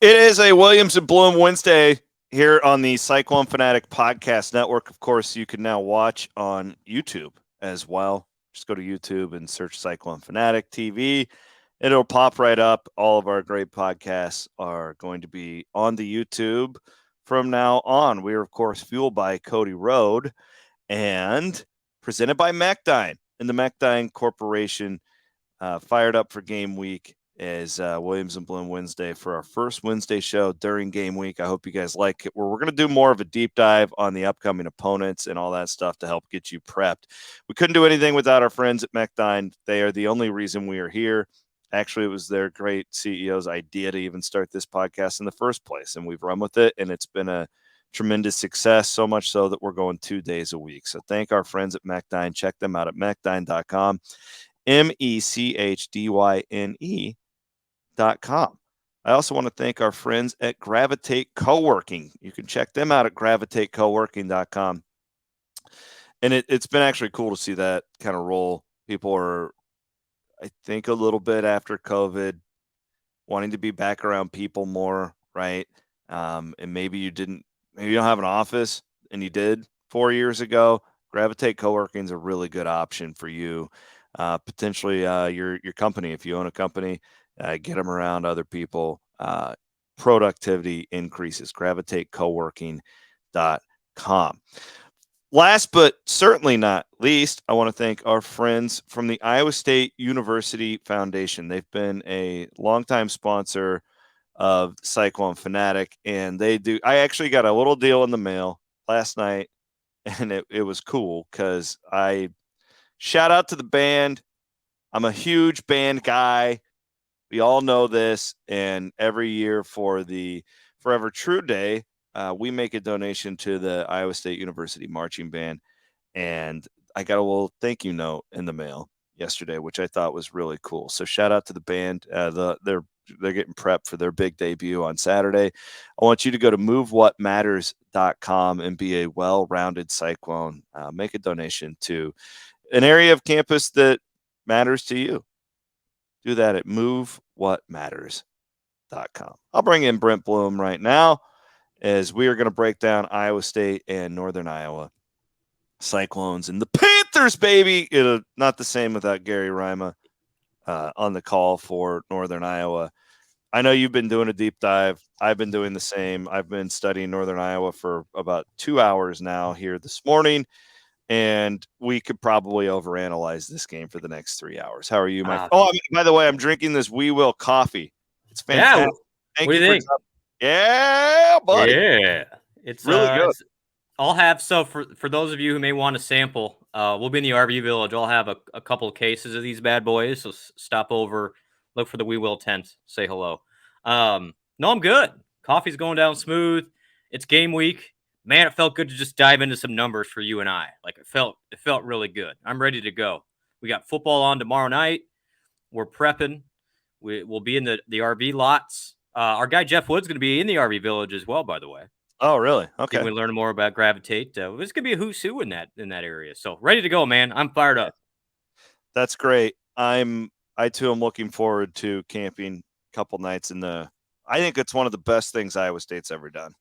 It is a Williams and Blum Wednesday here on the Cyclone Fanatic Podcast Network. Of course, you can now watch on YouTube as well. Just go to YouTube and search Cyclone Fanatic TV. It'll pop right up. All of our great podcasts are going to be on the YouTube from now on. We are, of course, fueled by Cody Road and presented by MacDine and the MacDine Corporation. Fired up for game week is Williams and Blum Wednesday for our first Wednesday show during game week. I hope you guys like it. We're going to do more of a deep dive on the upcoming opponents and all that stuff to help get you prepped. We couldn't do anything without our friends at MacDine. They are the only reason we are here. Actually, it was their great CEO's idea to even start this podcast in the first place, and we've run with it, and it's been a tremendous success, so much so that we're going 2 days a week. So thank our friends at MacDine. Check them out at macdyne.com. MECHDYNE.com. I also want to thank our friends at Gravitate Co-working. You can check them out at gravitatecoworking.com. And it's been actually cool to see that kind of roll. People are, I think, a little bit after COVID, wanting to be back around people more, right? And maybe you don't have an office, and you did 4 years ago. Gravitate Co-working is a really good option for you. Potentially your company, if you own a company, get them around other people. Productivity increases. Gravitatecoworking.com. Last but certainly not least, I want to thank our friends from the Iowa State University Foundation. They've been a longtime sponsor of Cyclone Fanatic, and I actually got a little deal in the mail last night, and it was cool because shout out to the band. I'm a huge band guy. We all know this. And every year for the Forever True Day, we make a donation to the Iowa State University Marching Band. And I got a little thank you note in the mail yesterday, which I thought was really cool. So shout out to the band. They're getting prepped for their big debut on Saturday. I want you to go to movewhatmatters.com and be a well-rounded Cyclone. Make a donation to an area of campus that matters to you. Do that at movewhatmatters.com. I'll bring in Brent Blum right now as we are going to break down Iowa State and Northern Iowa Cyclones and the Panthers, baby. It'll not the same without Gary Rima on the call for Northern Iowa. I know you've been doing a deep dive. I've been doing the same. I've been studying Northern Iowa for about 2 hours now here this morning. And we could probably overanalyze this game for the next 3 hours. How are you, Mike? By the way, I'm drinking this We Will coffee. It's fantastic. Yeah. What do you think? Yeah, buddy. Yeah. It's really good. I'll have, so for those of you who may want to sample, we'll be in the RV Village. I'll have a couple of cases of these bad boys. So stop over, look for the We Will tent, say hello. No, I'm good. Coffee's going down smooth. It's game week. Man, it felt good to just dive into some numbers for you and I. Like it felt really good. I'm ready to go. We got football on tomorrow night. We're prepping. We'll be in the RV lots. Our guy Jeff Wood's going to be in the RV Village as well, by the way. Oh, really? Okay. Can we learn more about Gravitate? It's going to be a who's who in that area. So ready to go, man. I'm fired up. That's great. I too am looking forward to camping a couple nights I think it's one of the best things Iowa State's ever done.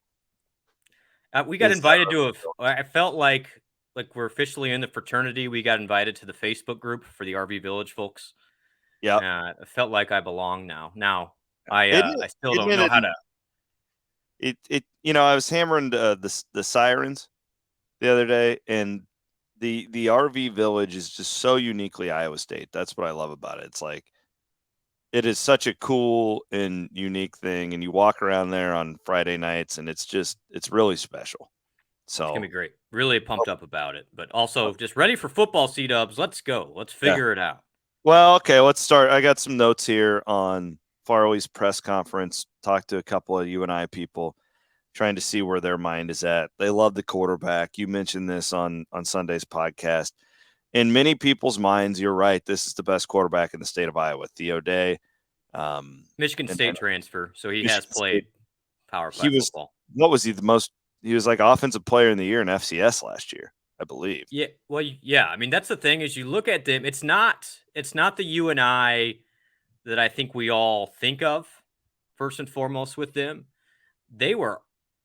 We got invited to I felt like we're officially in the fraternity. We got invited to the Facebook group for the RV Village folks. Yeah. I felt like I belong now. Now I still don't know how to. I was hammering the sirens the other day, and the RV Village is just so uniquely Iowa State. That's what I love about it. It's like it is such a cool and unique thing, and you walk around there on Friday nights, and it's really special. So it's gonna be great. Really pumped up about it, but also just ready for football, C-dubs. Let's go. Let's figure it out. Well, okay, let's start. I got some notes here on Farley's press conference. Talked to a couple of UNI people, trying to see where their mind is at. They love the quarterback. You mentioned this on Sunday's podcast. In many people's minds, you're right. This is the best quarterback in the state of Iowa, Theo Day. Michigan State transfer, so he has played Power 5 football. What was he the most? He was like offensive player in the year in FCS last year, I believe. Yeah, well, yeah. I mean, that's the thing is you look at them. It's not the UNI that I think we all think of first and foremost with them. They were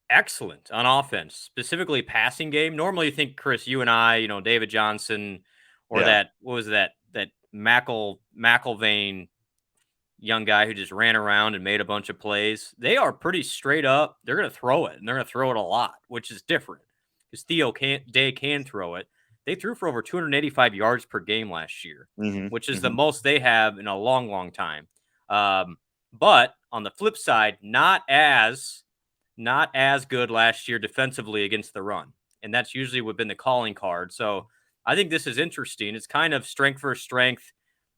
excellent on offense, specifically passing game. Normally, you think, Chris, you and I, David Johnson, or Yeah. what was that McIlvain young guy who just ran around and made a bunch of plays. They are pretty straight up. They're going to throw it, and they're going to throw it a lot, which is different because Day can throw it. They threw for over 285 yards per game last year, which is the most they have in a long, long time. But on the flip side, not as good last year defensively against the run, and that's usually what been the calling card. So I think this is interesting. It's kind of strength versus strength,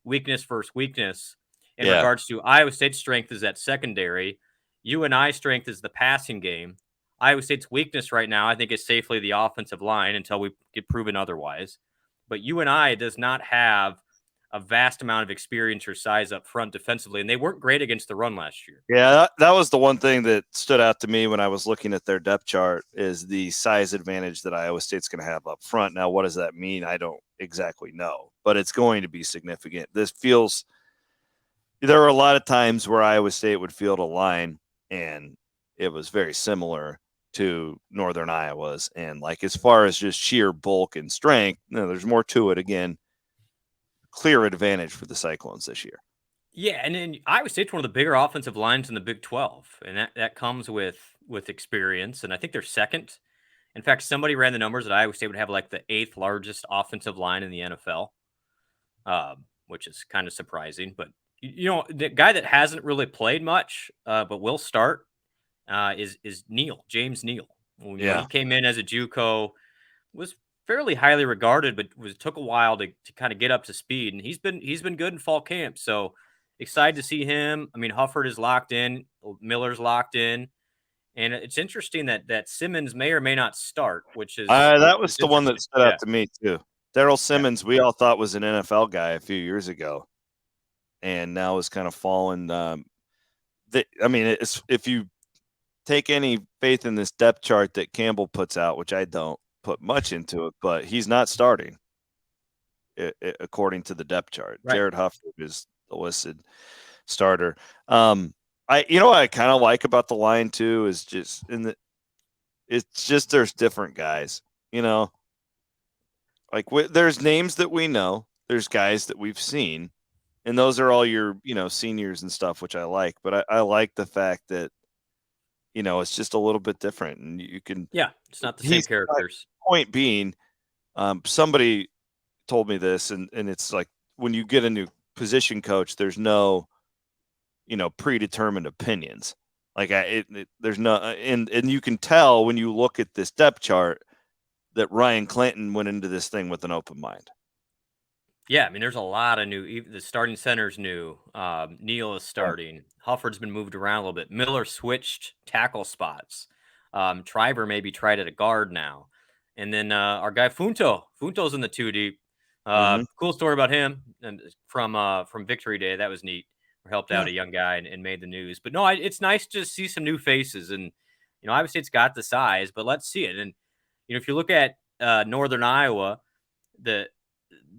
weakness versus weakness. In Yeah. regards to Iowa State's strength is that secondary. UNI's strength is the passing game. Iowa State's weakness right now, I think, is safely the offensive line until we get proven otherwise. But UNI does not have a vast amount of experience or size up front defensively, and they weren't great against the run last year. Yeah, that was the one thing that stood out to me when I was looking at their depth chart is the size advantage that Iowa State's going to have up front. Now, what does that mean? I don't exactly know, but it's going to be significant. There were a lot of times where Iowa State would field a line, and it was very similar to Northern Iowa's. And like as far as just sheer bulk and strength, there's more to it. Again, clear advantage for the Cyclones this year. Yeah, and then Iowa State's one of the bigger offensive lines in the Big 12, and that comes with experience. And I think they're second. In fact, somebody ran the numbers that Iowa State would have like the 8th largest offensive line in the NFL, which is kind of surprising. But the guy that hasn't really played much, but will start, is James Neal. He came in as a JUCO, was fairly highly regarded, but took a while to kind of get up to speed, and he's been good in fall camp. So excited to see him. I mean, Hufford is locked in, Miller's locked in, and it's interesting that Simmons may or may not start, which is that was the one that stood out to me too. Daryl Simmons, we all thought was an NFL guy a few years ago, and now is kind of fallen. If you take any faith in this depth chart that Campbell puts out, which I don't put much into it, but he's not starting according to the depth chart. Right. Jared Hufford is the listed starter. What I kind of like about the line too is just there's different guys, like there's names that we know, there's guys that we've seen, and those are all your, seniors and stuff, which I like, but I like the fact that, it's just a little bit different, and you can, it's not the same characters. Point being, somebody told me this, and it's like when you get a new position coach, there's no, predetermined opinions. Like there's no, and you can tell when you look at this depth chart that Ryan Clanton went into this thing with an open mind. Yeah, I mean, there's a lot of new. The starting center's new. Neal is starting. Yeah. Hufford's been moved around a little bit. Miller switched tackle spots. Triver maybe tried at a guard now. And then our guy Funto's in the 2 deep. Cool story about him and from Victory Day. That was neat. We helped out a young guy and made the news. But no, it's nice to see some new faces. And obviously it's got the size, but let's see it. And if you look at Northern Iowa,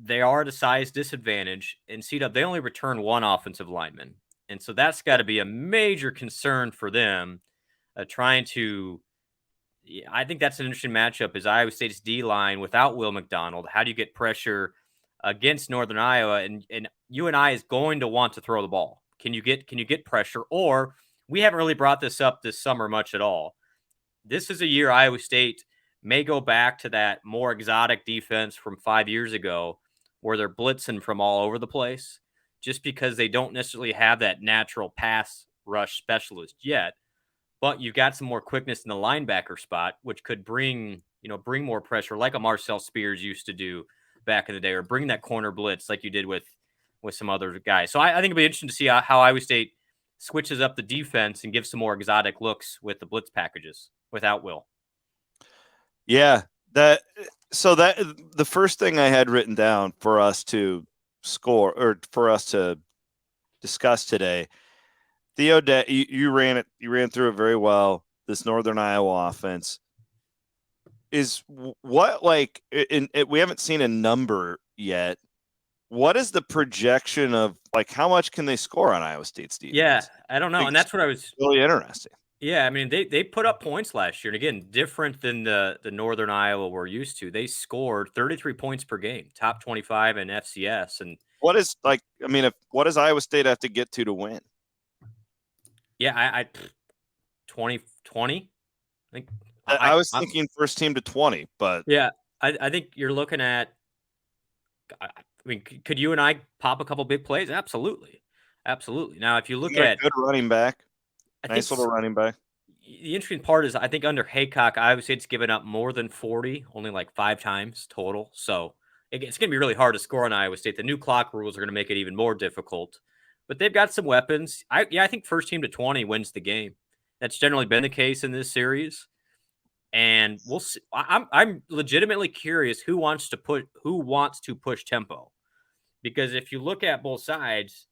they are at a size disadvantage. And C-Dub, they only return one offensive lineman. And so that's got to be a major concern for them, trying to – I think that's an interesting matchup is Iowa State's D-line without Will McDonald. How do you get pressure against Northern Iowa? And UNI is going to want to throw the ball. Can you get pressure? Or we haven't really brought this up this summer much at all. This is a year Iowa State may go back to that more exotic defense from 5 years ago where they're blitzing from all over the place just because they don't necessarily have that natural pass rush specialist yet. But you've got some more quickness in the linebacker spot, which could bring more pressure like a Marcel Spears used to do back in the day, or bring that corner blitz like you did with some other guys. So I think it'll be interesting to see how Iowa State switches up the defense and gives some more exotic looks with the blitz packages without Will. Yeah, the first thing I had written down for us to score or for us to discuss today, Theo, you ran through it very well. This Northern Iowa offense is what, like, we haven't seen a number yet, what is the projection of like how much can they score on Iowa State's defense? Yeah, I don't know, and that's what I was. Really interesting. Yeah, I mean they put up points last year, and again, different than the Northern Iowa we're used to. They scored 33 points per game, top 25 in FCS, and what is like? I mean, what does Iowa State have to get to win? Yeah, I 20. I think I was thinking first team to 20, but yeah, I think you're looking at. I mean, could you and I pop a couple big plays? Absolutely, absolutely. Now, if you look a at, good running back, I think nice little running back. the interesting part is I think under Haycock, Iowa State's given up more than 40, only like 5 times total. So it's going to be really hard to score on Iowa State. The new clock rules are going to make it even more difficult. But they've got some weapons. I think first team to 20 wins the game. That's generally been the case in this series. And we'll see. I'm legitimately curious who wants to push tempo, because if you look at both sides,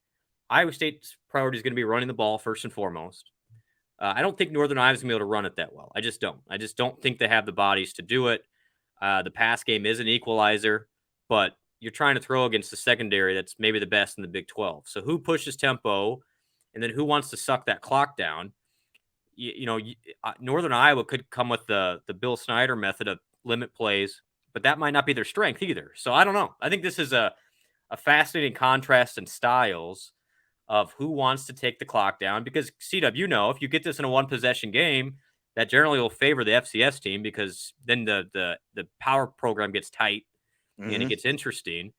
Iowa State's priority is going to be running the ball first and foremost. I don't think Northern Iowa's going to be able to run it that well. I just don't think they have the bodies to do it. The pass game is an equalizer, but you're trying to throw against the secondary that's maybe the best in the Big 12. So who pushes tempo, and then who wants to suck that clock down? Northern Iowa could come with the Bill Snyder method of limit plays, but that might not be their strength either. So I don't know. I think this is a fascinating contrast in styles of who wants to take the clock down, because CW, if you get this in a one possession game, that generally will favor the FCS team, because then the power program gets tight and it gets interesting.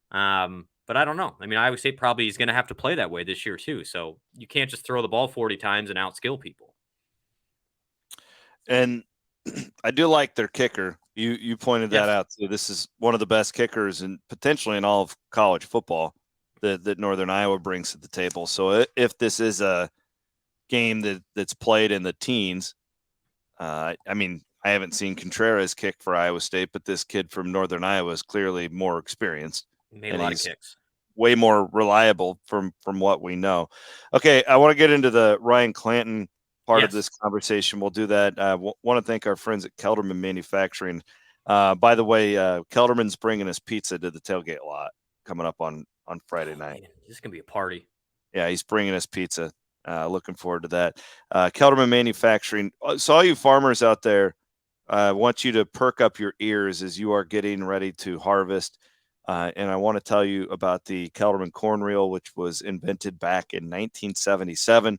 But I don't know. I mean, Iowa State probably is going to have to play that way this year too. So you can't just throw the ball 40 times and outskill people. And I do like their kicker. You pointed that out. So this is one of the best kickers and potentially in all of college football that Northern Iowa brings to the table. So if this is a game that's played in the teens, I mean, I haven't seen Contreras kick for Iowa State, but this kid from Northern Iowa is clearly more experienced. He made a lot of kicks. Way more reliable from what we know. Okay, I want to get into the Ryan Clanton part of this conversation. We'll do that. Want to thank our friends at Kelderman Manufacturing. By the way, Kelderman's bringing us pizza to the tailgate lot coming up on Friday night. Man, this is going to be a party. Yeah, he's bringing us pizza. Looking forward to that. Kelderman Manufacturing. So all you farmers out there, I want you to perk up your ears as you are getting ready to harvest. And I want to tell you about the Kelderman corn reel, which was invented back in 1977.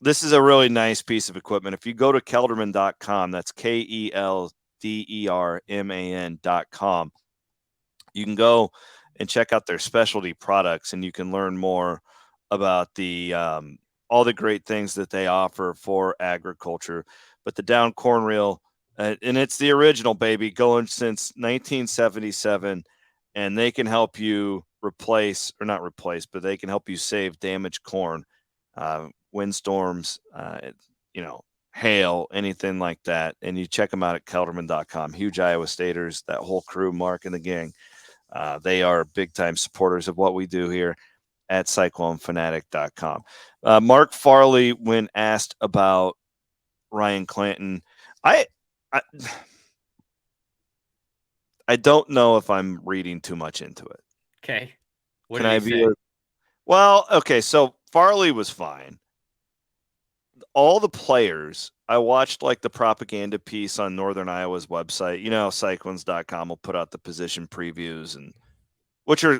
This is a really nice piece of equipment. If you go to kelderman.com, that's KELDERMAN.com, you can go and check out their specialty products, and you can learn more about the all the great things that they offer for agriculture. But the down corn reel, and it's the original, baby, going since 1977, and they can help you replace, or not replace, but they can help you save damaged corn. Windstorms, hail, anything like that. And you check them out at kelderman.com. Huge Iowa Staters, that whole crew, Mark and the gang. They are big time supporters of what we do here at cyclonefanatic.com. Mark Farley, when asked about Ryan Clanton, I don't know if I'm reading too much into it. Okay. What did he say? Well, okay, so Farley was fine. All the players, I watched like the propaganda piece on Northern Iowa's website. Cyclones.com will put out the position previews, and which are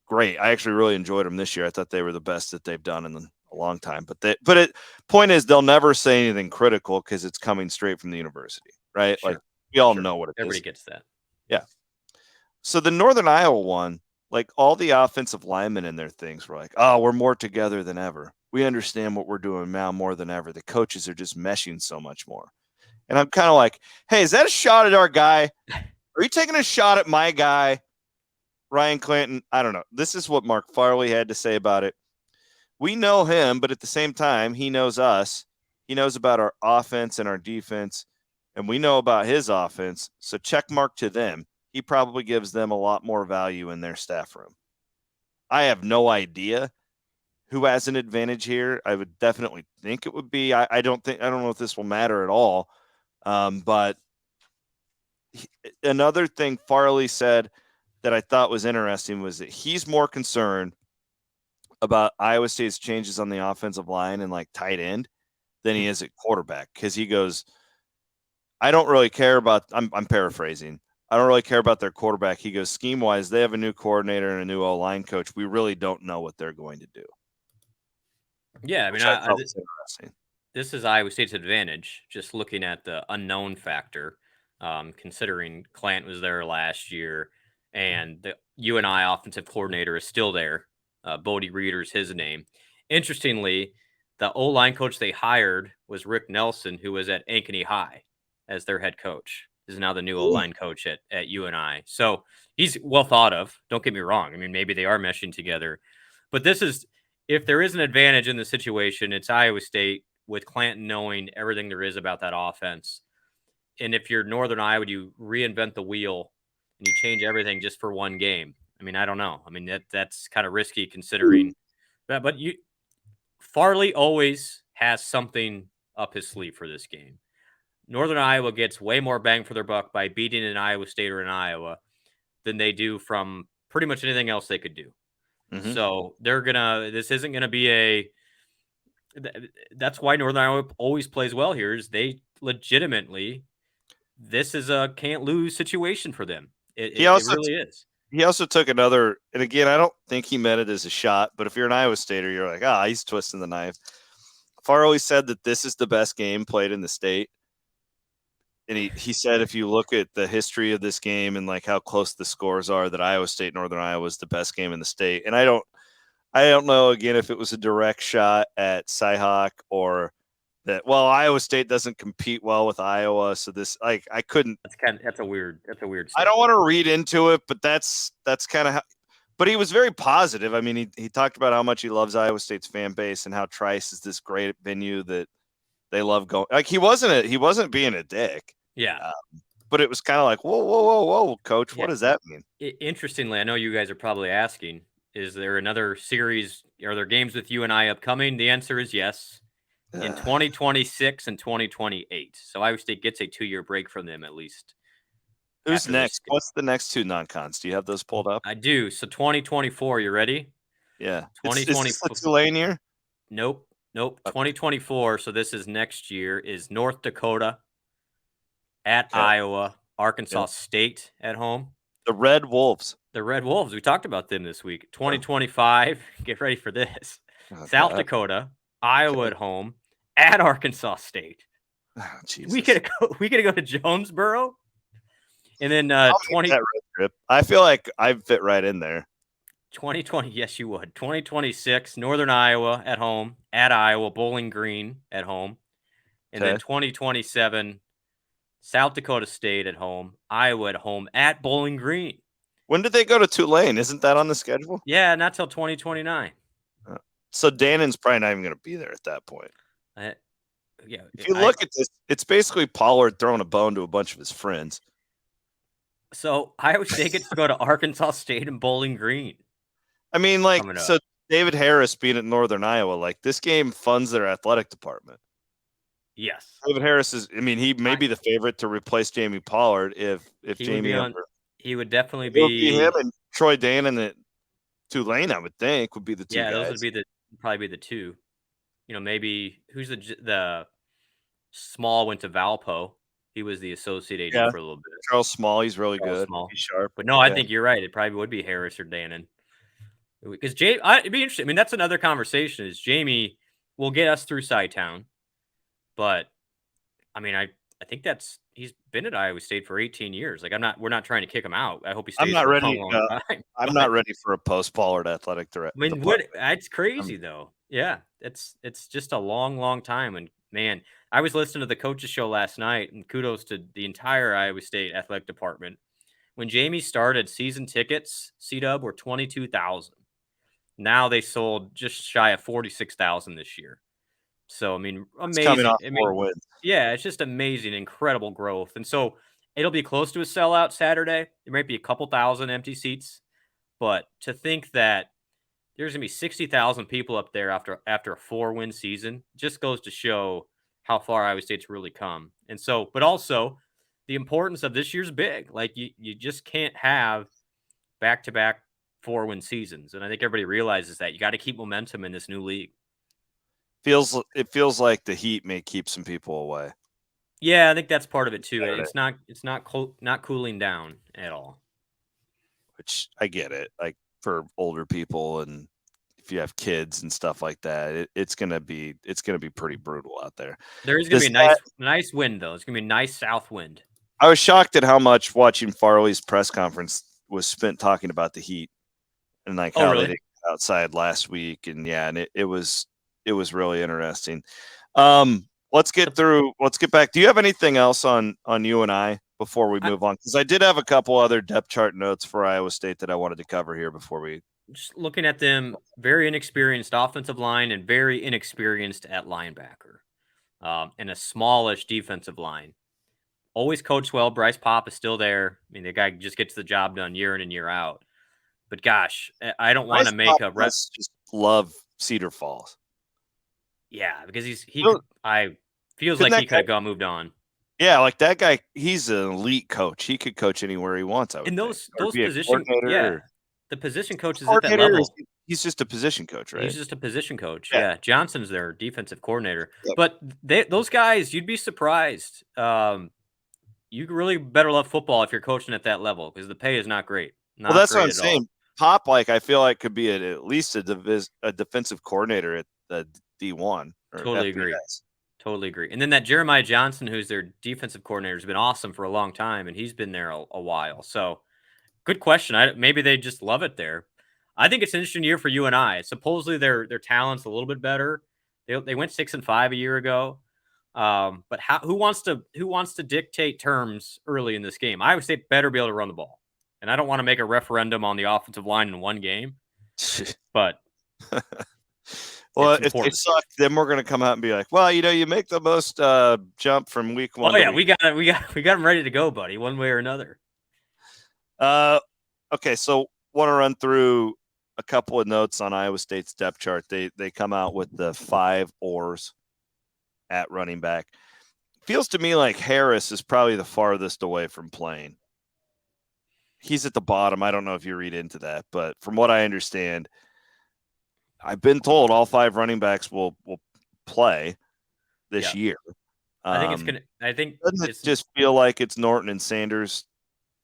great. I actually really enjoyed them this year. I thought they were the best that they've done in a long time. Point is, they'll never say anything critical because it's coming straight from the university, right? Sure. Like we all know what it Everybody is. gets that. Yeah. So the Northern Iowa one, like all the offensive linemen in their things were like, oh, we're more together than ever. We understand what we're doing now more than ever. The coaches are just meshing so much more. And I'm kind of like, hey, is that a shot at our guy? Are you taking a shot at my guy, Ryan Clanton? I don't know. This is what Mark Farley had to say about it. We know him, but at the same time, he knows us. He knows about our offense and our defense, and we know about his offense. So check mark to them. He probably gives them a lot more value in their staff room. I have no idea who has an advantage here. I would definitely think it would be. I don't know if this will matter at all. But another thing Farley said, that I thought was interesting was that he's more concerned about Iowa State's changes on the offensive line and like tight end than he is at quarterback, because he goes, I don't really care about. I'm paraphrasing. I don't really care about their quarterback. He goes, scheme wise, they have a new coordinator and a new O-line coach. We really don't know what they're going to do. Yeah, I mean, Which I thought was interesting. this is Iowa State's advantage, just looking at the unknown factor, considering Clanton was there last year and the UNI offensive coordinator is still there. Bodie Reeder's his name. Interestingly, the O-line coach they hired was Rick Nelson, who was at Ankeny High as their head coach. Is now the new O-line coach at UNI. So he's well thought of. Don't get me wrong. I mean, maybe they are meshing together. But this is, if there is an advantage in the situation, it's Iowa State with Clanton knowing everything there is about that offense. And if you're Northern Iowa, you reinvent the wheel and you change everything just for one game. I mean, I don't know. I mean, that's kind of risky considering that. But Farley always has something up his sleeve for this game. Northern Iowa gets way more bang for their buck by beating an Iowa State or an Iowa than they do from pretty much anything else they could do. Mm-hmm. So this isn't going to be that's why Northern Iowa always plays well here, is they legitimately, this is a can't lose situation for them. It really is. He also took another, and again, I don't think he meant it as a shot, but if you're an Iowa Stater, you're like, he's twisting the knife. Farley said that this is the best game played in the state. And he said, if you look at the history of this game and like how close the scores are, that Iowa State Northern Iowa is the best game in the state. And I don't know again if it was a direct shot at Cyhawk or that. Well, Iowa State doesn't compete well with Iowa, so this I couldn't. That's a weird. Statement. I don't want to read into it, but that's kind of how. But he was very positive. I mean, he talked about how much he loves Iowa State's fan base and how Trice is this great venue that they love going. Like he wasn't being a dick. Yeah. But it was kind of like, whoa, coach, what does that mean? Interestingly, I know you guys are probably asking, is there another series? Are there games with UNI upcoming? The answer is yes. In 2026 and 2028. So Iowa State gets a 2-year break from them at least. Who's next? What's the next two non-cons? Do you have those pulled up? I do. So 2024, you ready? Yeah. 2024. Is this the Tulane year? Nope. 2024. So this is next year. Is North Dakota at Iowa, Arkansas State at home. The Red Wolves. We talked about them this week. 2025. Get ready for this. South Dakota, Iowa at home, at Arkansas State. Oh, we gotta go to Jonesboro. And then 20. I feel like I'd fit right in there. 2020, yes, you would. 2026, Northern Iowa at home, at Iowa, Bowling Green at home. And then 2027, South Dakota State at home, Iowa at home, at Bowling Green. When did they go to Tulane? Isn't that on the schedule? Yeah, not till 2029. So Dannon's probably not even going to be there at that point. Yeah. If you look at this, it's basically Pollard throwing a bone to a bunch of his friends. So Iowa State gets to go to Arkansas State and Bowling Green. I mean, like, so David Harris being at Northern Iowa, like this game funds their athletic department. Yes. David Harris is, I mean, he may be the favorite to replace Jamie Pollard if Jamie he would definitely be. It would be him and Troy Dannon at Tulane, I would think, would be the two guys. Yeah, those would probably be the two. You know, maybe who's the Small went to Valpo. He was the associate agent for a little bit. Charles Small, he's really good. Small. He's sharp. But no, I think you're right. It probably would be Harris or Dannon. Because it'd be interesting. I mean, that's another conversation. Is Jamie will get us through Chi-Town, but I mean, I think he's been at Iowa State for 18 years. Like we're not trying to kick him out. I hope he stays. I'm not for ready. A long time. I'm not ready for a post Pollard athletic director. I mean, it's crazy though. Yeah, it's just a long time. And man, I was listening to the coaches show last night, and kudos to the entire Iowa State athletic department. When Jamie started, season tickets, C-Dub, were 22,000. Now they sold just shy of 46,000 this year. So, I mean, amazing. Coming off 4 wins. Yeah, it's just amazing, incredible growth. And so it'll be close to a sellout Saturday. There might be a couple thousand empty seats. But to think that there's going to be 60,000 people up there after a 4-win season just goes to show how far Iowa State's really come. And so, but also the importance of this year's big. Like you just can't have back-to-back 4-win seasons, and I think everybody realizes that you got to keep momentum in this new league. It feels like the heat may keep some people away. Yeah, I think that's part of it too. It's not cooling down at all. Which I get it. Like for older people and if you have kids and stuff like that, it's gonna be pretty brutal out there. There is gonna be a nice wind though. It's gonna be a nice south wind. I was shocked at how much watching Farley's press conference was spent talking about the heat and like how really? they did outside last week, and it was really interesting. Let's get back. Do you have anything else on UNI before we move on? Because I did have a couple other depth chart notes for Iowa State that I wanted to cover here before we. Just looking at them, very inexperienced offensive line and very inexperienced at linebacker, and a smallish defensive line. Always coached well. Bryce Pop is still there. I mean, the guy just gets the job done year in and year out. But gosh, I don't want to make a just love Cedar Falls. Yeah, because I feels like he could have moved on. Yeah, like that guy, he's an elite coach. He could coach anywhere he wants. I would. And those position, the position coaches at that level. He's just a position coach, right? He's just a position coach. Yeah. Johnson's their defensive coordinator. Yep. But those guys, you'd be surprised. You really better love football if you're coaching at that level because the pay is not great. Well, that's what I'm saying. Pop, like I feel like could be at least a defensive coordinator at the D1. Totally agree. Totally agree. And then that Jeremiah Johnson, who's their defensive coordinator, has been awesome for a long time, and he's been there a while. So, good question. Maybe they just love it there. I think it's an interesting year for UNI. Supposedly their talent's a little bit better. They went 6-5 a year ago. But who wants to dictate terms early in this game? Iowa State better be able to run the ball. And I don't want to make a referendum on the offensive line in one game, but well, if they suck, then we're going to come out and be like, well, you make the most jump from week 1. Oh yeah, we got them ready to go, buddy, one way or another. Okay, so want to run through a couple of notes on Iowa State's depth chart. They come out with the 5 oars at running back. Feels to me like Harris is probably the farthest away from playing. He's at the bottom. I don't know if you read into that, but from what I understand, I've been told all 5 running backs will play this year. I think it's gonna. I think doesn't it just feel like it's Norton and Sanders,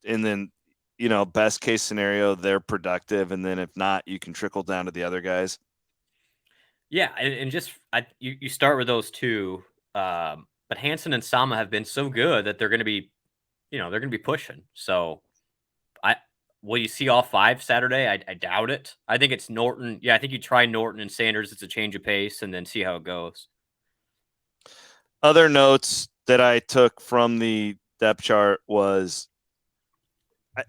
and then best case scenario they're productive, and then if not, you can trickle down to the other guys. Yeah, and just you start with those two, but Hansen and Sama have been so good that they're going to be, they're going to be pushing. So, will you see all 5 Saturday? I doubt it. I think it's Norton. Yeah, I think you try Norton and Sanders. It's a change of pace, and then see how it goes. Other notes that I took from the depth chart was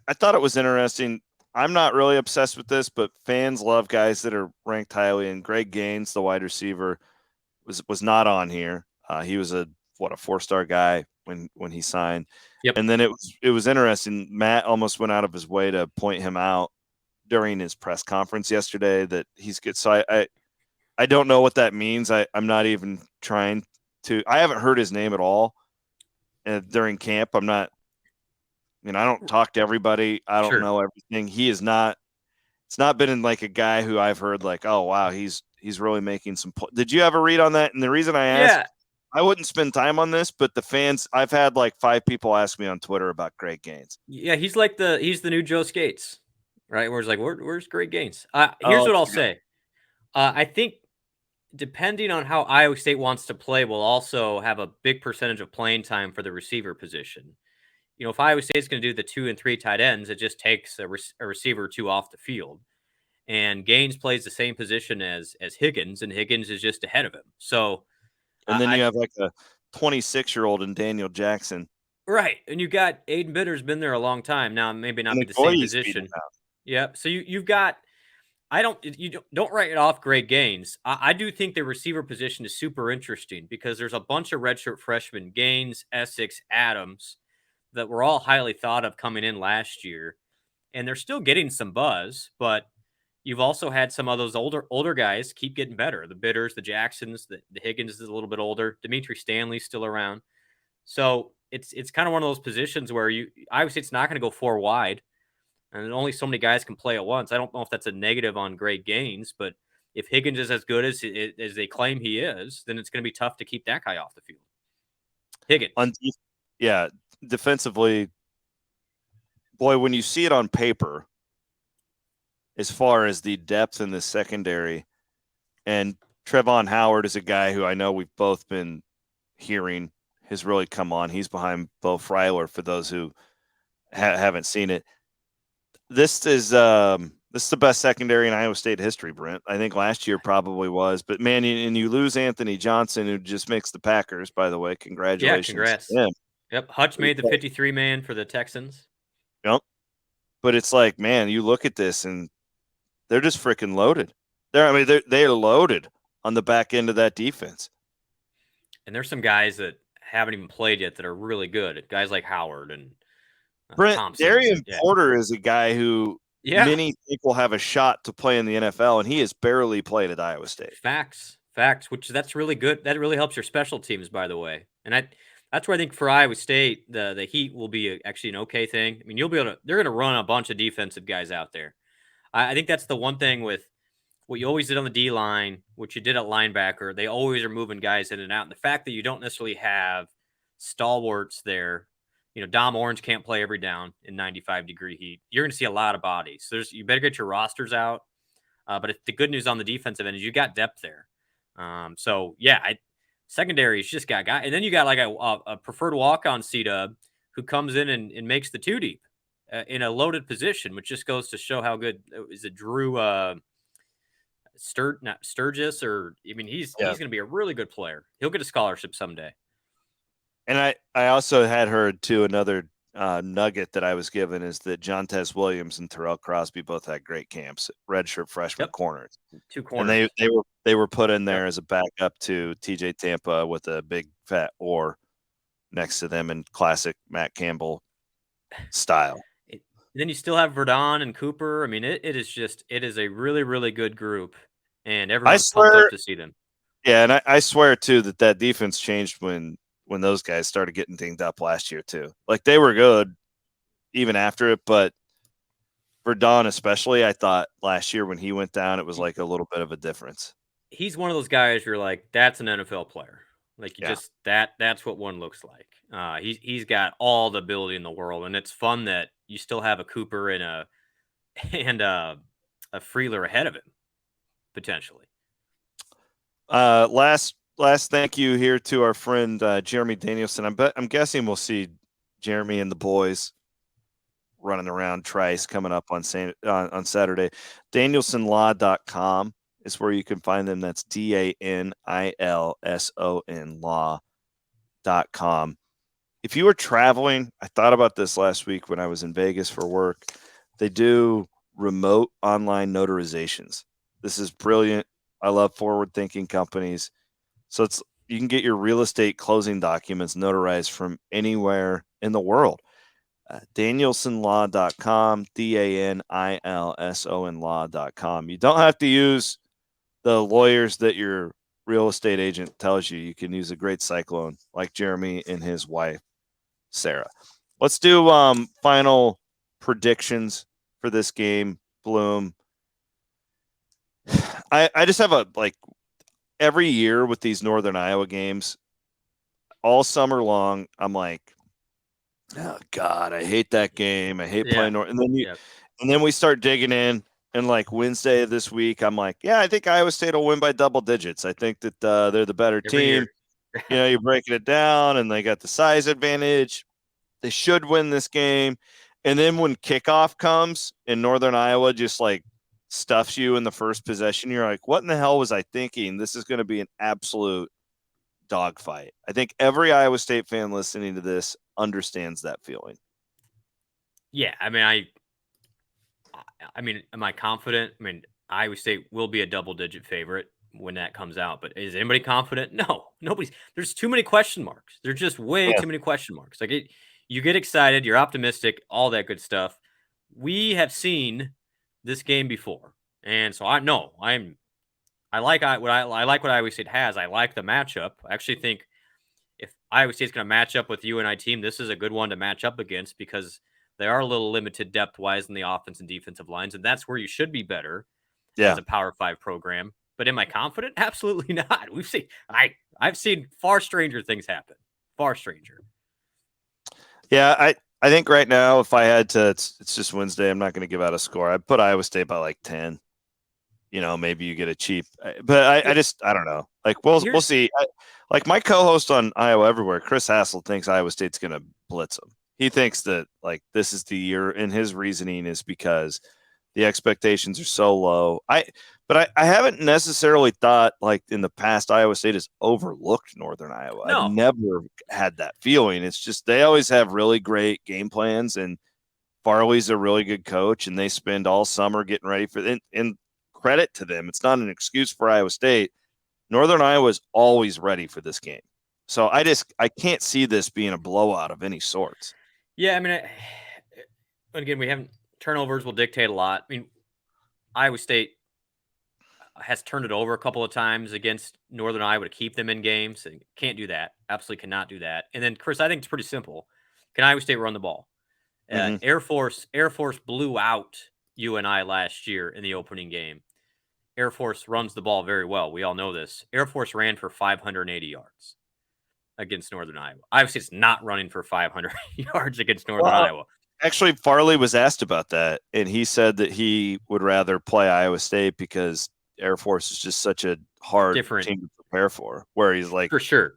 I thought it was interesting. I'm not really obsessed with this, but fans love guys that are ranked highly. And Greg Gaines, the wide receiver, was not on here. He was a 4-star guy when he signed. Yep. And then it was interesting. Matt almost went out of his way to point him out during his press conference yesterday that he's good. So I don't know what that means. I'm not even trying to. I haven't heard his name at all during camp. I'm not. I don't talk to everybody. I don't know everything. He is not. It's not been in like a guy who I've heard like, oh wow, he's really making some. Did you have a read on that? And the reason I asked, I wouldn't spend time on this, but the fans, I've had like 5 people ask me on Twitter about Greg Gaines. Yeah, he's the new Joe Skates, right? Where it's like, where's Greg Gaines? Here's what I'll say. I think depending on how Iowa State wants to play, will also have a big percentage of playing time for the receiver position. If Iowa State's going to do the 2 and 3 tight ends, it just takes a receiver or 2 off the field. And Gaines plays the same position as Higgins, and Higgins is just ahead of him. So, and then you have like a 26-year-old in Daniel Jackson. Right. And you got Aiden Bitter's been there a long time. Now, maybe not be the same position. Yep. So you've got don't write it off Greg Gaines. I do think the receiver position is super interesting because there's a bunch of redshirt freshmen, Gaines, Essex, Adams, that were all highly thought of coming in last year, and they're still getting some buzz, but you've also had some of those older guys keep getting better. The Bitters, the Jacksons, the Higgins is a little bit older. Dimitri Stanley's still around. So it's kind of one of those positions where Iowa State's not going to go 4 wide. and only so many guys can play at once. I don't know if that's a negative on Greg Gaines, but if Higgins is as good as they claim he is, then it's going to be tough to keep that guy off the field. Higgins. Yeah, defensively, boy, when you see it on paper, as far as the depth in the secondary, and Trevon Howard is a guy who I know we've both been hearing has really come on. He's behind Bo Freiler for those who haven't seen it. This is the best secondary in Iowa State history, Brent. I think last year probably was, but man, and you lose Anthony Johnson, who just makes the Packers. By the way, congratulations! Yeah, congrats. To him. Yep, Hutch made the 53 man for the Texans. Yep, but it's like, man, you look at this and they're just freaking loaded. They're loaded on the back end of that defense. And there's some guys that haven't even played yet that are really good. Guys like Howard and Brent Thompson. Darian Porter is a guy who many think will have a shot to play in the NFL, and he has barely played at Iowa State. Facts, which that's really good. That really helps your special teams, by the way. And that's where I think for Iowa State, the heat will be actually an okay thing. I mean, you'll be able to. They're going to run a bunch of defensive guys out there. I think that's the one thing with what you always did on the D line, what you did at linebacker. They always are moving guys in and out. And the fact that you don't necessarily have stalwarts there, Dom Orange can't play every down in 95-degree heat. You're going to see a lot of bodies. So you better get your rosters out. But the good news on the defensive end is you got depth there. Secondary's just got guys. And then you got like a preferred walk-on C-dub who comes in and makes the two deep in a loaded position, which just goes to show how good is it Drew Sturgis, or he's going to be a really good player. He'll get a scholarship someday. And I also had heard too, another nugget that I was given is that Jontez Williams and Terrell Crosby both had great camps, redshirt freshman corners. Two corners. And they were put in there as a backup to TJ Tampa with a big fat oar next to them in classic Matt Campbell style. Then you still have Verdon and Cooper. I mean, it is a really, really good group, and everyone's pumped up to see them. Yeah, and I swear too that defense changed when those guys started getting dinged up last year too. Like they were good even after it, but Verdon especially, I thought last year when he went down, it was like a little bit of a difference. He's one of those guys you're like, that's an NFL player. Like that's what one looks like. He's got all the ability in the world, and it's fun that you still have a Cooper and a Freeler ahead of him potentially. Last thank you here to our friend Jeremy Danielson. I'm guessing we'll see Jeremy and the boys running around Trice coming up on Saturday. DanielsonLaw.com is where you can find them. That's DANILSON law.com. If you were traveling, I thought about this last week when I was in Vegas for work. They do remote online notarizations. This is brilliant. I love forward-thinking companies. So you can get your real estate closing documents notarized from anywhere in the world. DanielsonLaw.com, DANILSON law.com. You don't have to use the lawyers that your real estate agent tells you. You can use a great Cyclone like Jeremy and his wife, Sarah. Let's do final predictions for this game, Bloom. I just have every year with these Northern Iowa games, all summer long, I'm like, oh God, I hate that game. I hate playing North. And then we start digging in, and like Wednesday of this week, I'm like, yeah, I think Iowa State will win by double digits. I think that they're the better team. You're breaking it down, and they got the size advantage. They should win this game. And then when kickoff comes and Northern Iowa just like stuffs you in the first possession, you're like, what in the hell was I thinking? This is going to be an absolute dogfight. I think every Iowa State fan listening to this understands that feeling. Yeah, I mean, am I confident? I mean, Iowa State will be a double-digit favorite when that comes out, but is anybody confident? No, nobody's. There's too many question marks. There's just way too many question marks. Like you get excited, you're optimistic, all that good stuff. We have seen this game before, and so I like what Iowa State has. I like the matchup. I actually think if Iowa State's going to match up with UNI team, this is a good one to match up against because They are a little limited depth-wise in the offense and defensive lines, and that's where you should be better Yeah. as a Power 5 program. But am I confident? Absolutely not. I've seen far stranger things happen. Far stranger. Yeah, I think right now, if I had to, it's just Wednesday. I'm not going to give out a score. I'd put Iowa State by like 10. Maybe you get a cheap, but I don't know. Like we'll see. Like my co-host on Iowa Everywhere, Chris Hassel, thinks Iowa State's going to blitz them. He thinks that like this is the year, and his reasoning is because the expectations are so low. But I haven't necessarily thought like in the past Iowa State has overlooked Northern Iowa. No. I've never had that feeling. It's just they always have really great game plans, and Farley's a really good coach, and they spend all summer getting ready for it. And credit to them. It's not an excuse for Iowa State. Northern Iowa is always ready for this game. So I can't see this being a blowout of any sorts. Yeah, I mean, again, we haven't turnovers will dictate a lot. I mean, Iowa State has turned it over a couple of times against Northern Iowa to keep them in games. And can't do that. Absolutely cannot do that. And then, Chris, I think it's pretty simple. Can Iowa State run the ball? Air Force blew out UNI last year in the opening game. Air Force runs the ball very well. We all know this. Air Force ran for 580 yards against Northern Iowa. Iowa State's not running for 500 yards against Northern Iowa. Actually, Farley was asked about that, and he said that he would rather play Iowa State because Air Force is just such a hard team to prepare for. Where he's like, for sure,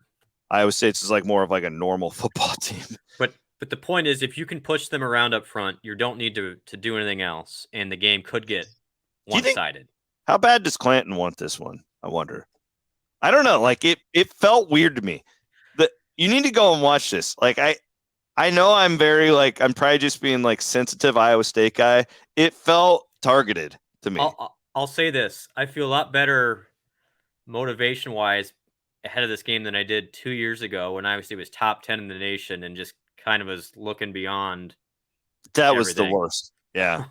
Iowa State's is like more of like a normal football team. But the point is, if you can push them around up front, you don't need to do anything else, and the game could get one-sided. How bad does Clanton want this one? I wonder. I don't know. Like it felt weird to me. That you need to go and watch this. Like I know I'm very like I'm probably just being like sensitive Iowa State guy. It felt targeted to me. I'll say this: I feel a lot better motivation-wise ahead of this game than I did 2 years ago when Iowa State was top 10 in the nation and just kind of was looking beyond. That everything. Was the worst. Yeah.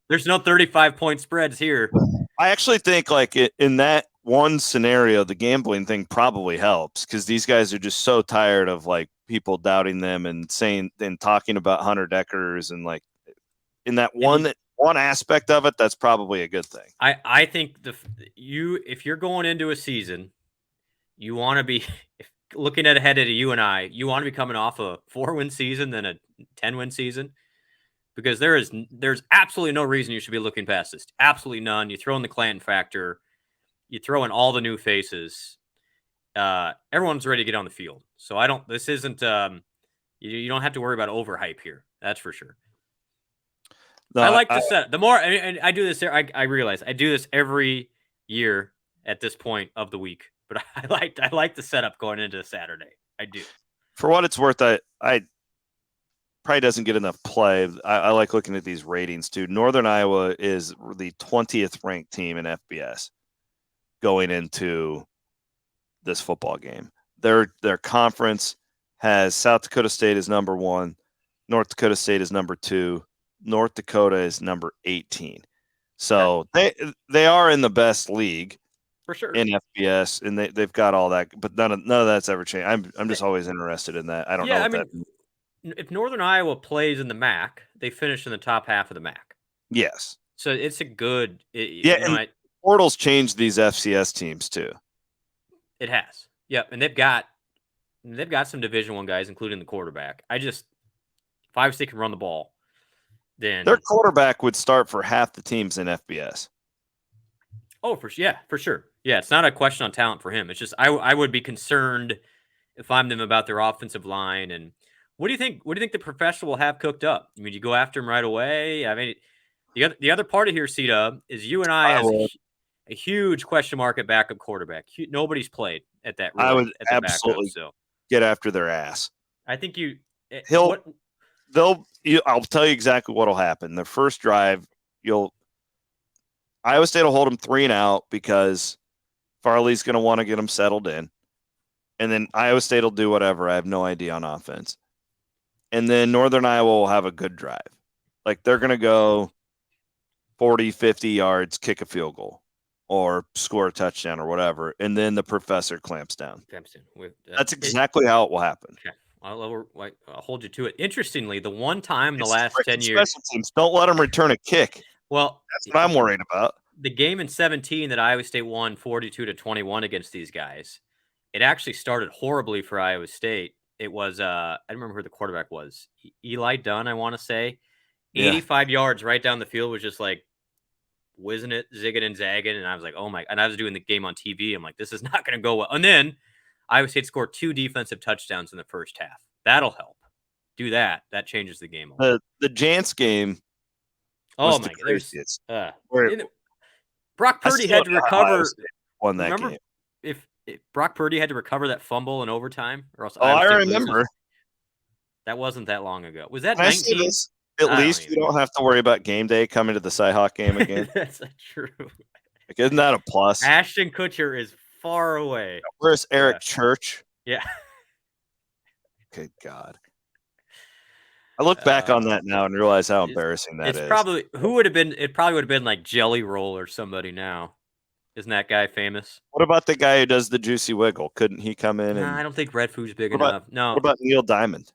There's no 35-point spreads here. I actually think like in that one scenario, the gambling thing probably helps because these guys are just so tired of like people doubting them and saying and talking about Hunter Deckers and like in that one aspect of it, that's probably a good thing. I think if you're going into a season, you want to be looking ahead at a UNI, you want to be coming off a 4-win season than a 10-win season. Because there's absolutely no reason you should be looking past this. Absolutely none. You throw in the Clanton factor. You throw in all the new faces. Everyone's ready to get on the field. So this isn't, you don't have to worry about overhype here. That's for sure. No, I like to set the more, and I do this, I realize I do this every year at this point of the week, but I like the setup going into Saturday. I do. For what it's worth, I probably doesn't get enough play. I like looking at these ratings too. Northern Iowa is the 20th ranked team in FBS going into this football game. Their conference has South Dakota State as number 1, North Dakota State is number 2, North Dakota is number 18. So they are in the best league for sure in FBS, and they've got all that, but none of that's ever changed. I'm just always interested in that. I don't know what that means. If Northern Iowa plays in the MAC, they finish in the top half of the MAC. Yes. So it's a good. Portal's changed these FCS teams too. It has. Yep, and they've got some Division I guys, including the quarterback. If Iowa State can run the ball, then their quarterback would start for half the teams in FBS. Oh, for sure. Yeah, it's not a question on talent for him. It's just I would be concerned if I'm them about their offensive line. And what do you think? What do you think the professional will have cooked up? I mean, you go after him right away. I mean, the other part of here, C-Dub, is UNI has a huge question mark at backup quarterback. Nobody's played at that. I would absolutely get after their ass. I think I'll tell you exactly what'll happen. The first drive, Iowa State will hold them 3 and out because Farley's going to want to get them settled in. And then Iowa State will do whatever. I have no idea on offense. And then Northern Iowa will have a good drive. Like they're going to go 40, 50 yards, kick a field goal or score a touchdown or whatever. And then the professor clamps down. That's exactly how it will happen. Okay. I'll hold you to it. Interestingly, the one time in the It's last 10 freaking years, special teams. Don't let them return a kick. well, That's what I'm worried about. the game in 17 that Iowa State won 42-21 against these guys, it actually started horribly for Iowa State. It was I don't remember who the quarterback was. Eli Dunn, I want to say. Yeah. 85 yards right down the field was just like whizzing it, zigging and zagging. And I was like, oh my, and I was doing the game on TV. I'm like, this is not going to go well. And then Iowa State scored 2 defensive touchdowns in the first half. That'll help. Do that. That changes the game a lot. The Jance game. Oh my god. Brock Purdy had to recover. Won that game. If Brock Purdy had to recover that fumble in overtime, or else I remember. That wasn't that long ago. Was that 19? At least you don't have to worry about game day coming to the Cyhawk game again. That's true. Like, isn't that a plus? Ashton Kutcher is far away. Where's Eric Church? Yeah. Good God. I look back on that now and realize how embarrassing that is. It probably would have been like Jelly Roll or somebody now. Isn't that guy famous? What about the guy who does the Juicy Wiggle? Couldn't he come in? I don't think Red Food's big enough. No. What about Neil Diamond?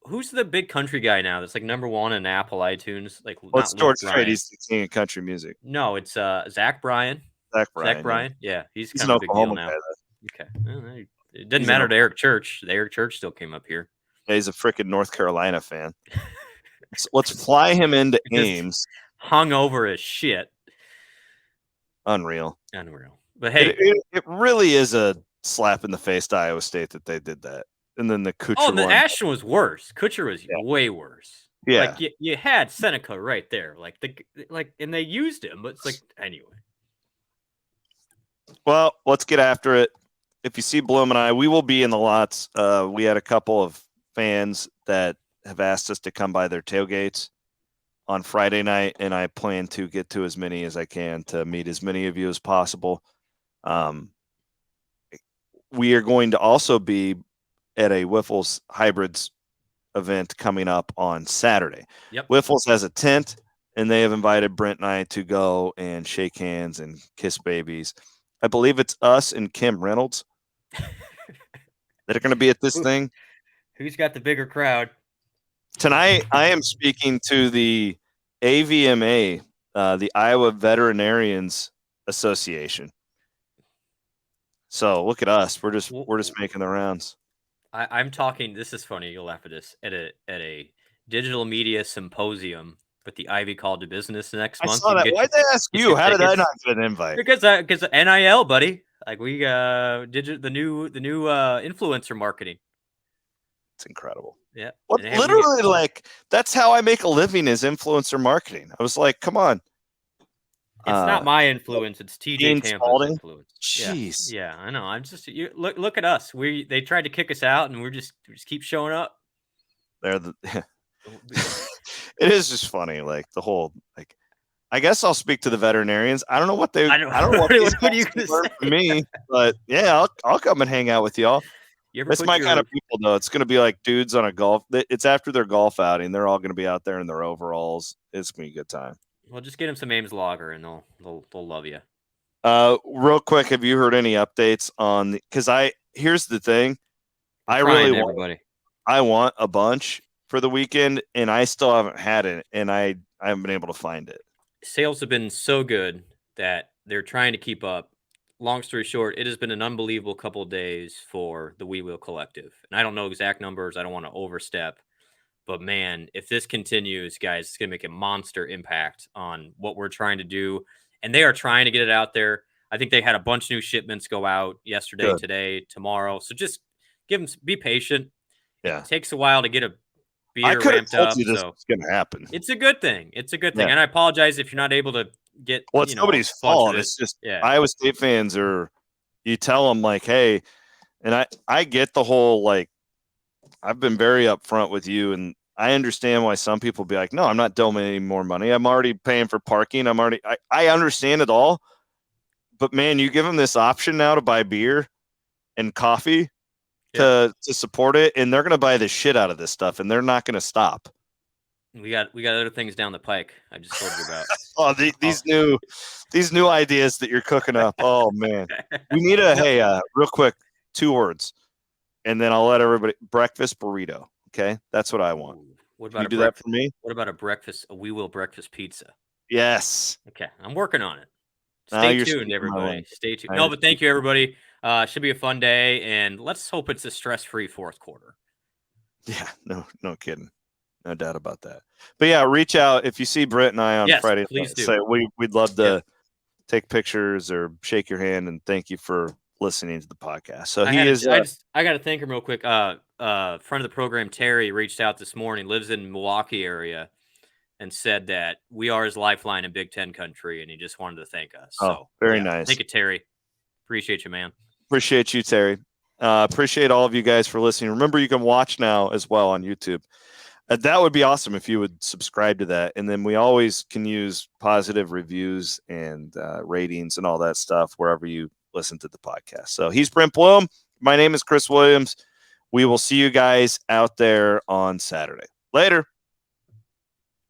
Who's the big country guy now that's like #1 in Apple iTunes? Like, it's George Strait. He's the king of country music. No, it's Zach Bryan. Zach Bryan. Yeah, he's kind of a big deal now. Okay. Well, it didn't matter to Eric Church. The Eric Church still came up here. Yeah, he's a freaking North Carolina fan. Let's fly him into Ames. Hung over as shit. Unreal. But hey, it really is a slap in the face to Iowa State that they did that. And then the Kutcher one. Ashton was worse. Kutcher was way worse. Yeah. Like you had Seneca right there. And they used him, but it's like anyway. Well, let's get after it. If you see Blum and I, we will be in the lots. We had a couple of fans that have asked us to come by their tailgates on Friday night, and I plan to get to as many as I can to meet as many of you as possible. We are going to also be at a Wiffles Hybrids event coming up on Saturday. Yep. Wiffles has a tent, and they have invited Brent and I to go and shake hands and kiss babies. I believe it's us and Kim Reynolds that are going to be at this thing. Who's got the bigger crowd? Tonight, I am speaking to the AVMA, the Iowa Veterinarians Association. So look at us. We're just making the rounds. I'm talking. This is funny. You'll laugh at this. At a digital media symposium with the Ivy Call to Business next month. I saw that. Why'd they ask you? How did I not get an invite? Because NIL, buddy. Like we the new influencer marketing. It's incredible. Yeah. Literally, like that's how I make a living is influencer marketing. I was like, come on. It's not my influence. It's TJ Tampa's influence. Jeez. Yeah, I know. I'm just look at us. They tried to kick us out, and we just keep showing up. It is just funny, like the whole like. I guess I'll speak to the veterinarians. I don't know what I don't know what are you going to say for me, but yeah, I'll come and hang out with y'all. That's my kind of people, though. It's going to be like dudes on a golf. It's after their golf outing. They're all going to be out there in their overalls. It's going to be a good time. Well, just get them some Ames Lager, and they'll love you. Real quick, have you heard any updates on? Because here's the thing, I want a bunch for the weekend, and I still haven't had it, and I haven't been able to find it. Sales have been so good that they're trying to keep up. Long story short, it has been an unbelievable couple of days for the We Will Collective. And I don't know exact numbers. I don't want to overstep. But, man, if this continues, guys, it's going to make a monster impact on what we're trying to do. And they are trying to get it out there. I think they had a bunch of new shipments go out yesterday, today, tomorrow. So just be patient. Yeah. It takes a while to get a beer I could have ramped up. Told you this was going to happen. It's a good thing. Yeah. And I apologize if you're not able to get. Well, it's nobody's fault. It's just Iowa State fans you tell them like, hey, and I get the whole like, I've been very upfront with you, and I understand why some people be like, no, I'm not donating more money. I'm already paying for parking. I understand it all, but man, you give them this option now to buy beer and coffee to support it, and they're going to buy the shit out of this stuff, and they're not going to stop. We got other things down the pike. I just told you about. These new ideas that you're cooking up. Oh man, we need real quick 2 words. and then I'll let everybody breakfast burrito. Okay, that's what I want. Ooh, what Can about you a do that for me? What about a We Will breakfast pizza? Yes. Okay, I'm working on it. Now Stay you're tuned, speaking my everybody. language. Stay tuned. Now No, you're but thank speaking. you, everybody. Should be a fun day, and let's hope it's a stress-free fourth quarter. Yeah, no kidding. No doubt about that. But yeah, reach out if you see Britt and I on Yes, Friday. please do. Say we'd love to Yep. take pictures or shake your hand and thank you for listening to the podcast. So I he is. got to thank him real quick. Friend of the program, Terry, reached out this morning. Lives in Milwaukee area, and said that we are his lifeline in Big Ten country, and he just wanted to thank us. So Very yeah, nice. thank you, Terry. Appreciate you, man. Appreciate you, Terry. Appreciate all of you guys for listening. Remember, you can watch now as well on YouTube. That would be awesome if you would subscribe to that. And then we always can use positive reviews and ratings and all that stuff wherever you listen to the podcast. So he's Brent Blum. My name is Chris Williams. We will see you guys out there on Saturday. Later.